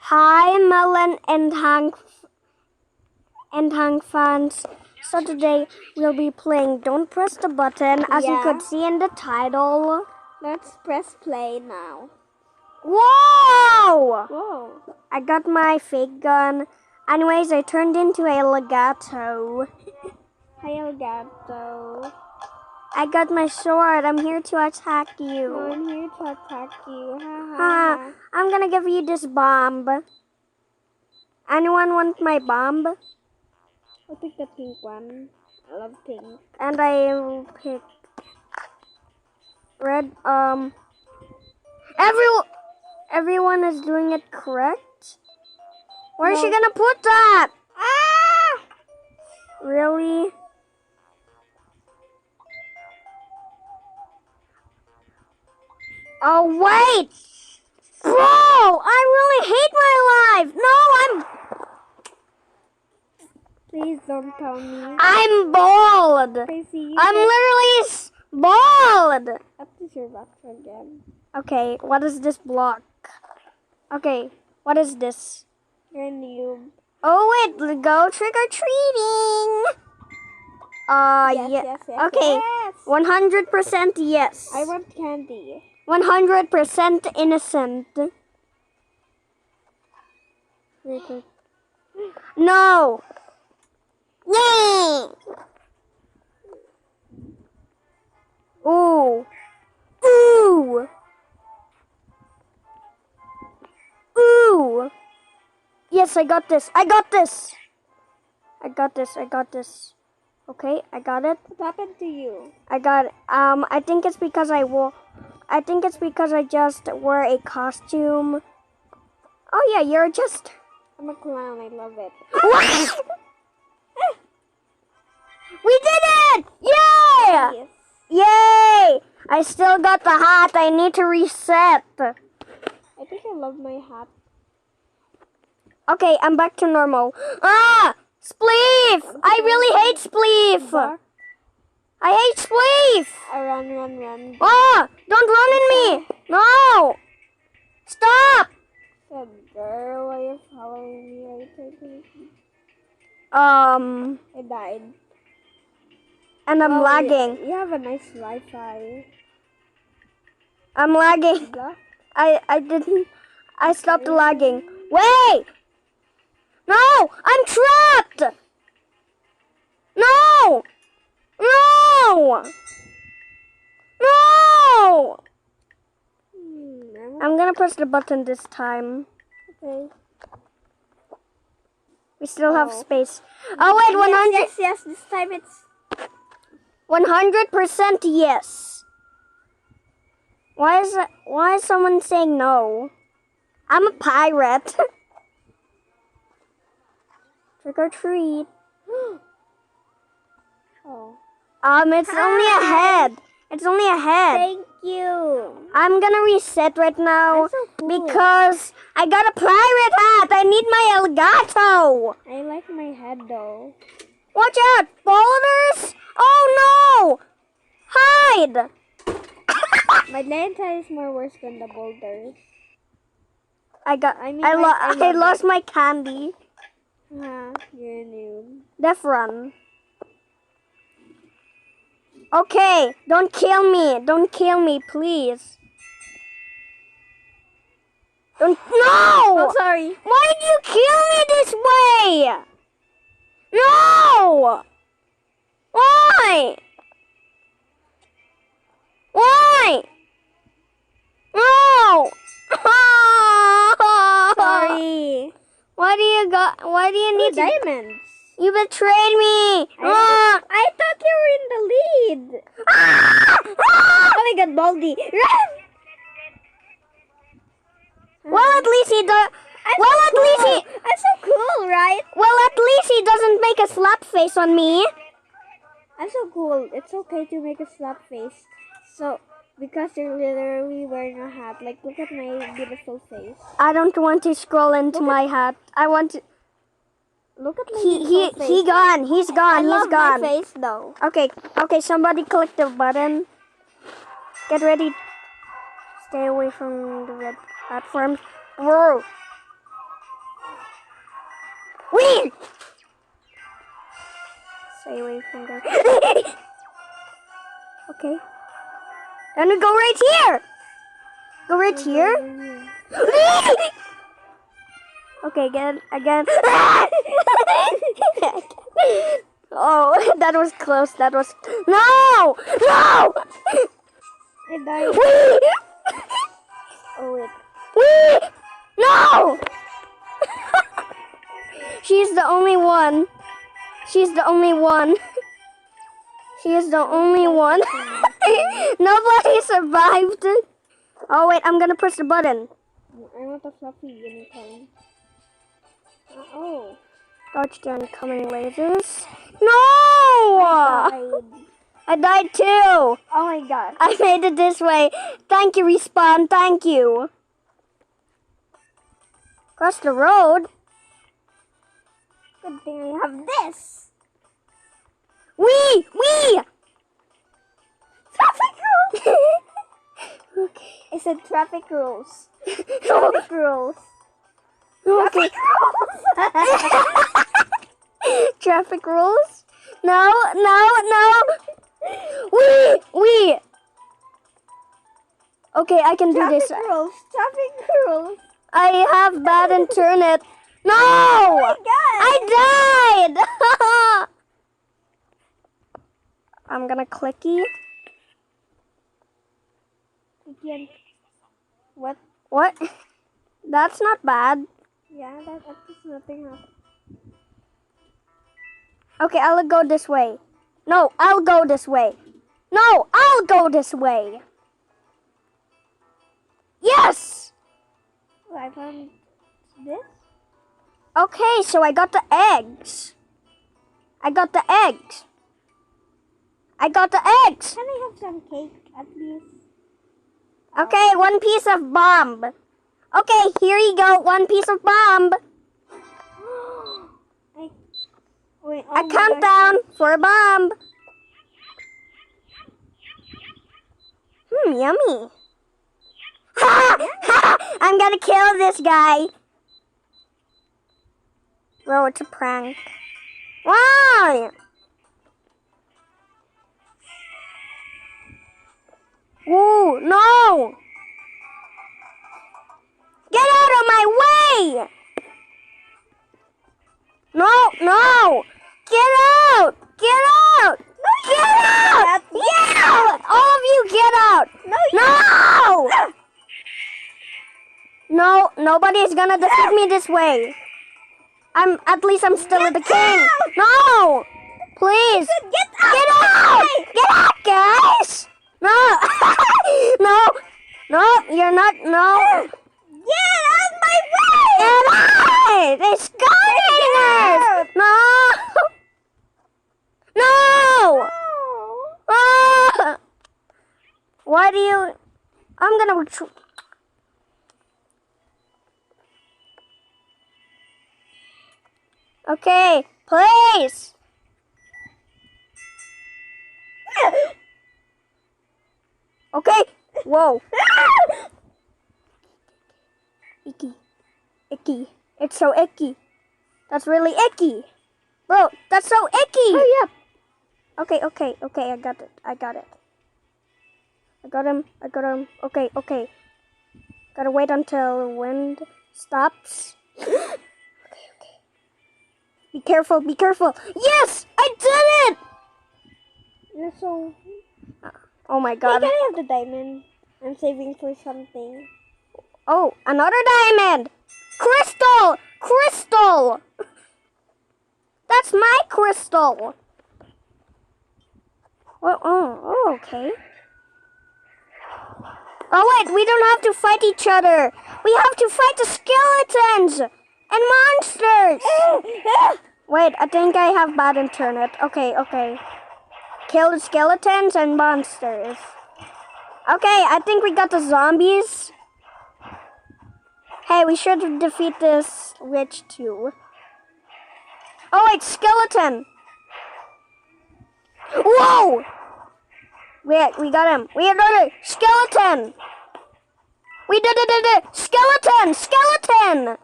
Hi, Melon and Hank fans. So today we'll be playing Don't Press the Button, as you could see in the title. Let's press play now. Whoa! Whoa. I got my fake gun. Anyways, I turned into a legato. Hi, Elgato. I got my sword. I'm here to attack you. I'm here to attack you. Ha ha Ha! ha. I'm gonna give you this bomb. Anyone want my bomb? I'll pick the pink one. I love pink. And I will pick red. Everyone is doing it correct. Where is she gonna put that? Ah! Really? Oh wait, bro! I really hate my life. No, Please don't tell me. I'm bald. Crazy. I'm literally bald. Up to your box again. Okay, what is this block? Okay, what is this? You're a noob. Oh wait, go trick or treating. Yes. Okay, Yes. 100% yes. I want candy. 100% innocent. No. Yay! Ooh. Ooh. Ooh. Yes, I got this. I got this. I got this. Okay, I got it. What happened to you? I got it. I think it's because I just wore a costume. Oh yeah, you're just I'm a clown. I love it. We did it! Yay! Yes. Yay! I still got the hat. I need to reset. I think I love my hat. Okay, I'm back to normal. Ah! Spleef! I really hate Spleef! Bark. I hate Spleef! Run. Ah! Don't run in me! No! Stop! Said, girl, why are you following me? Are you taking me? I died. And I'm lagging. You have a nice Wi-Fi. I'm lagging. Block? I stopped lagging. Wait! No! I'm trapped! No! No! No! I'm gonna press the button this time. Okay. We still have space. Oh wait, 100. Yes. This time it's 100% yes. Why is someone saying no? I'm a pirate. Trick or treat. oh. It's only a head. It's only a head. Thank you. I'm gonna reset right now That's so cool. because I got a pirate hat. I need my Elgato. I like my head though. Watch out, boulders! Oh no! Hide! My lantern is more worse than the boulders. I lost my candy. You're a noob. Death run. Okay, don't kill me. Don't kill me, please. Don't. No! Oh, sorry. Why did you kill me this way? No! Why? Why? No! Sorry. Why do you need diamonds? You betrayed me! I thought you were in the lead. Oh my god, Baldi. Run! Well, at least he does. I'm so cool, right? Well, at least he doesn't make a slap face on me. I'm so cool. It's okay to make a slap face. So, because you're literally wearing a hat. Like, look at my beautiful face. I don't want to scroll into my hat. I want to. Look at my beautiful face. He's gone. He's gone. I He's love gone. my face though. Okay. Somebody click the button. Get ready. Stay away from the red platforms. Whoa. Wee! Stay away from there. Okay. Then we go right here. Go right here. Okay, again. Oh, that was close. That was no. I died. Wee! Oh wait. Wee! No! She's the only one. She's the only one. She is the only one. Nobody survived. Oh wait, I'm gonna push the button. I want a fluffy unicorn. Oh. Dodge the incoming lasers. No! I died too. Oh my god. I made it this way. Thank you, Respawn. Thank you. Across the road. Good thing I have this. Wee! Traffic rules. Okay. I said traffic rules. Traffic rules. Okay. Traffic rules? No. Wee! Okay, I can do this. Traffic rules. I have bad internet. No! Oh my god. I died! I'm gonna clicky. Again. What? What? That's not bad. Yeah, that's nothing happened. Okay, I'll go this way. No, I'll go this way. No, I'll go this way. Yes! Oh, I found this. Okay, so I got the eggs. I got the eggs. Can I have some cake at least? Okay, 1 piece of bomb. Okay, here you go, 1 piece of bomb. Wait, oh I my count gosh. down for a bomb. Yummy. I'm gonna kill this guy. Bro, it's a prank. Why? Ooh, no! Get out of my way! No! Get out! Get out! Get out! Get out! All of you get out! No! Nobody's gonna defeat me this way. At least I'm still the king. No! Please! Get out! Get out, guys! No! No, you're not. No! Get out my way! Get out! It's Skylanders! No! No! Ah! Why do you... I'm gonna... Okay, please! Okay. Whoa. Icky. It's so icky. That's really icky. Bro, that's so icky. Hurry up. Okay. I got it. I got him. Okay. Gotta wait until wind stops. Okay. Be careful. Yes! I did it! You're so... Oh my Hey, god. can I have the diamond? I'm saving for something. Oh, another diamond! Crystal! That's my crystal! Oh, okay. Oh wait, we don't have to fight each other! We have to fight the skeletons! And monsters! Wait, I think I have bad internet. Okay. Kill the skeletons and monsters. Okay, I think we got the zombies. Hey, we should defeat this witch too. Oh wait, skeleton! Whoa! Wait, we got him. We got a skeleton! We did it! Skeleton!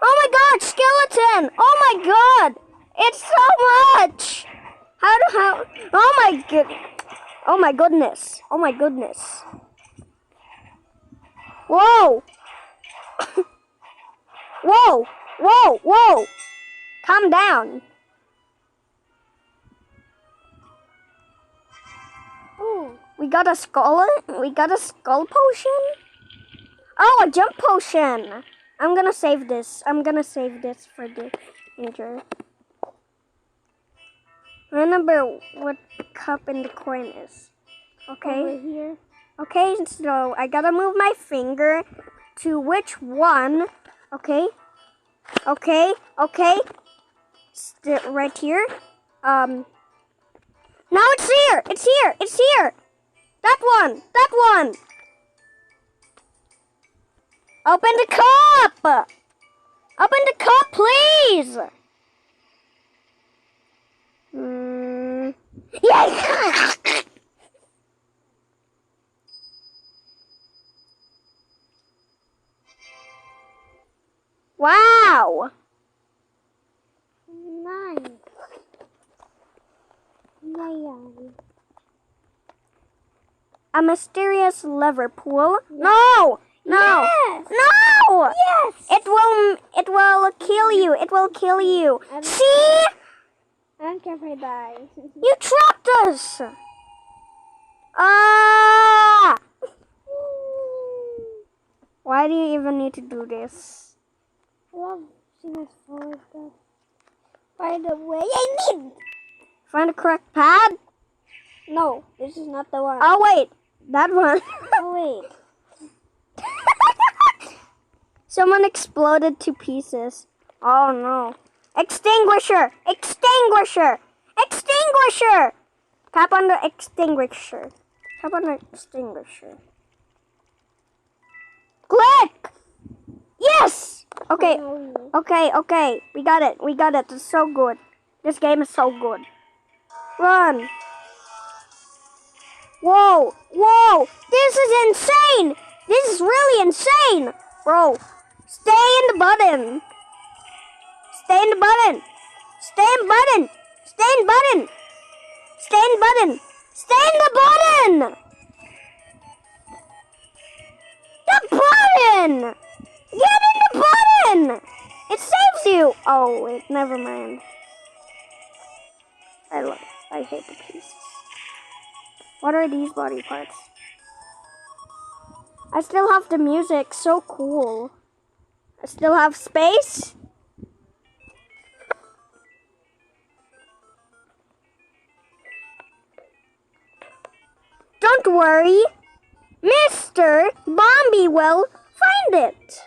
Oh my god, skeleton! Oh my god! It's so much! How? Oh my god! Oh my goodness! Oh my goodness! Whoa! Whoa! Whoa! Whoa! Calm down. Oh, We got a skull. We got a skull potion. Oh, a jump potion. I'm gonna save this. I'm gonna save this for the danger. Remember what cup in the coin is. Okay. over here. Okay, so I gotta move my finger to which one. Okay. Okay. Okay. Right here. Now it's here. It's here. It's here. That one. That one. Open the cup. Open the cup, please. Yes. Wow. Nice. Yeah. A mysterious lever pool. No. No. Yes. No. Yes. It will kill you. It will kill you. I don't- See? I don't care if I die. You trapped us. Ah! Why do you even need to do this? I love seeing us forward that. By the way, I need. Find the correct pad? No, this is not the one. Oh wait, that one. Oh wait. Someone exploded to pieces. Oh no. Extinguisher! Extinguisher! Extinguisher! Tap on the extinguisher. Tap on the extinguisher. Click! Yes! Okay. Finally. Okay. We got it. We got it. It's so good. This game is so good. Run. Whoa. Whoa. This is insane. This is really insane. Bro, stay in the button. Stay in the button. Stay in button. Stay in button. Stay in button. Stay in the button. The button. Get in the button. It saves you. Oh, wait, never mind. I hate the pieces. What are these body parts? I still have the music. So cool. I still have space. Don't worry. Mr. Bombi will find it.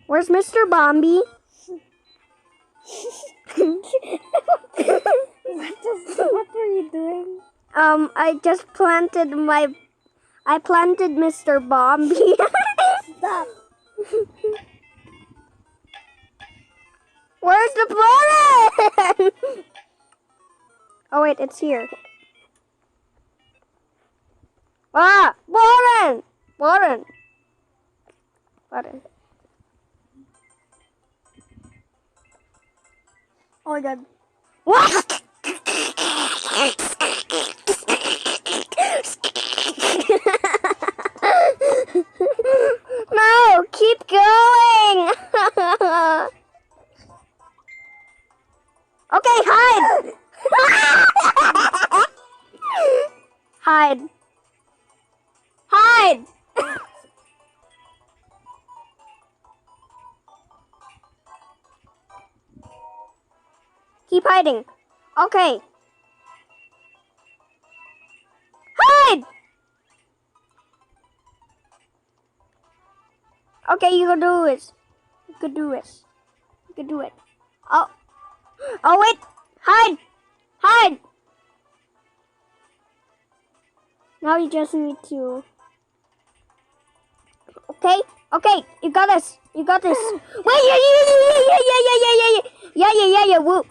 Where's Mr. Bombi? What were you doing? I just planted I planted Mr. Bombi. Stop. Where's the button? Oh wait, it's here. Ah, button. Oh my god. What? No, keep going. Okay, hide. Hide. Keep hiding. Okay. Hide. Okay, you can do this. You can do this. You can do it. Oh. Oh wait. Hide. Now you just need to. Okay. You got this. Wait. Yeah. Woo.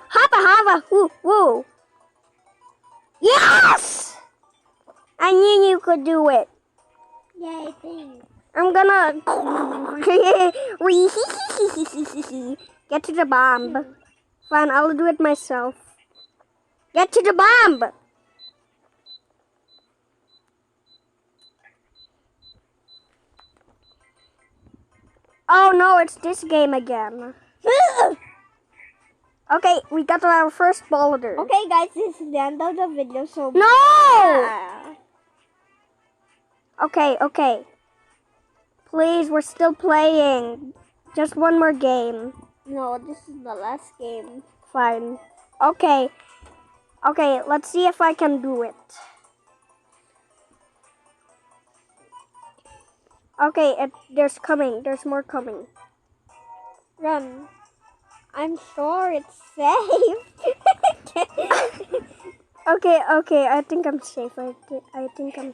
Hoppa. Woo. Yes. I knew you could do it. Yay, thanks. I'm gonna get to the bomb. Fine, I'll do it myself. Get to the bomb. Oh no, it's this game again. Okay, we got our first boulder. Okay, guys, this is the end of the video. So No! yeah. Okay. Please, we're still playing. Just one more game. No, this is the last game. Fine. Okay, let's see if I can do it. Okay, there's more coming. Run. I'm sure it's safe. Okay, I think I'm safe. I think I'm...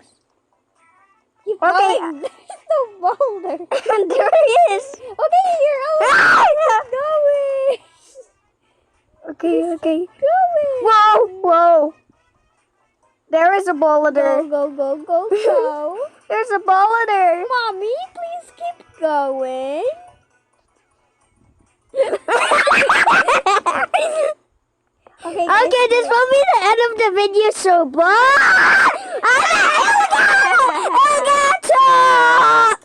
Keep Okay. going. There's no boulder. There he is! Okay, you're Ah! going. Okay. Going. Whoa! There is a boulder. Go. There's a boulder. Mommy, please keep going. Okay, Okay, this will be the end of the video, so bye!